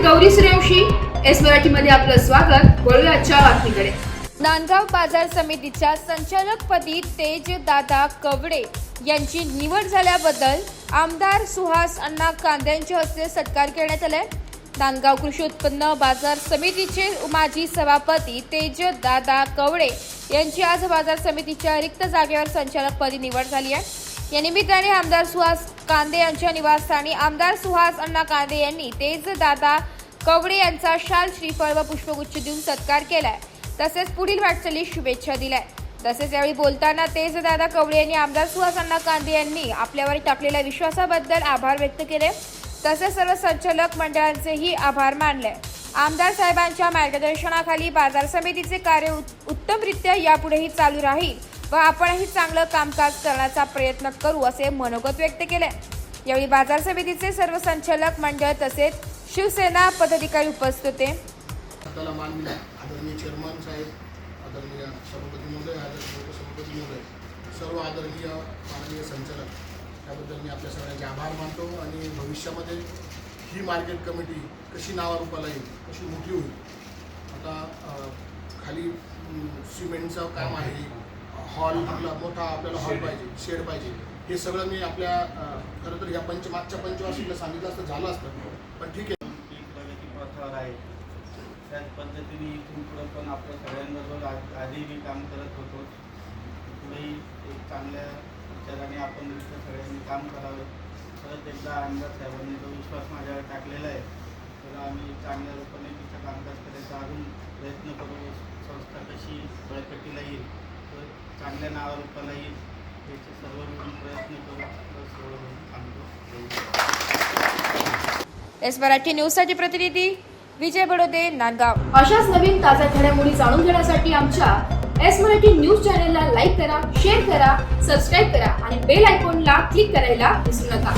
Gauri Suryavanshi, S मराठीमध्ये आपलं स्वागत। वळूया आजच्या बातमीकडे। नांदगाव बाजार समितीच्या संचालकपदी तेजदादा कवडे यांची निवड झाल्याबद्दल आमदार सुहास अण्णा कांदे यांच्या हस्ते सत्कार करण्यात आला। नांदगाव कृषी उत्पन्न बाजार समितीचे माजी सभापती तेजदादा कवडे यांची आज बाजार समितीच्या रिक्त जागेवर संचालकपदी निवड झाली आहे। या निमित्ताने आमदार सुहास कांदे यांच्या निवासस्थानी आमदार सुहास अण्णा कांदे यांनी तेजदादा कवडे यांचा शाल, श्रीफळ व पुष्पगुच्छ देऊन सत्कार केलाय। तसेच पुढील वाटचालीस शुभेच्छा दिल्या। तसेच यावेळी बोलताना तेजदादा कवडे यांनी आमदार सुहास अण्णा कांदे यांनी आपल्यावर टाकलेल्या विश्वासाबद्दल आभार व्यक्त केले। तसेच सर्व संचालक मंडळांचेही आभार मानले। आमदार साहेबांच्या मार्गदर्शनाखाली बाजार समितीचे कार्य उत्तमरित्या यापुढेही चालू राहील व आपणही चांगलं कामकाज करण्याचा प्रयत्न करू असे मनोगत व्यक्त केले। यावेळी बाजार समितीचे सर्व संचालक मंडळ तसेच शिवसेना पदाधिकारी उपस्थित होते। आदरणीय चेअरमन साहेब, आदरणीय सभापती महोदय, आदरणीय उपसभापती महोदय, सर्व आदरणीय माननीय संचालक, त्याबद्दल मी आपल्या सगळ्यांचे आभार मानतो। आणि भविष्यामध्ये ही मार्केट कमिटी कशी नावारूपाला येईल, कशी मोठी होईल, आता खाली सिमेंटचं काम आहे, हॉल आपला मोठा आपल्याला हॉल पाहिजे, शेड पाहिजे, हे सगळं मी आपल्या खरं तर या मागच्या पंचवार्षिकला सांगितलं असतं, झालं असतं, पण ठीक आहे। प्रगती पथावर आहे, त्याच पद्धतीने इथून पुढं पण आपल्या सगळ्यांबरोबर आधीही काम करत होतो। पुढेही एक चांगल्या विचाराने आपण इथं सगळ्यांनी काम करावं। परत एकदा आमदार साहेबांनी जो विश्वास माझ्यावर टाकलेला आहे, तर आम्ही चांगल्या रूपाने तिथं कामकाज करायचा अजून प्रयत्न करू। संस्था कशी बळकटीला येईल, तर चांगल्या नावारूपाला येईल, याचे सर्व मिळून प्रयत्न करू सांगतो। एस मराठी न्यूजसाठी प्रतिनिधी विजय बडोदे, नांदगाव। अशाच नवीन ताज्या घडामोडी जाणून घेण्यासाठी आमच्या एस मराठी न्यूज चॅनलला लाईक करा, शेअर करा, सबस्क्राईब करा आणि बेल आयकॉनला क्लिक करायला विसरू नका।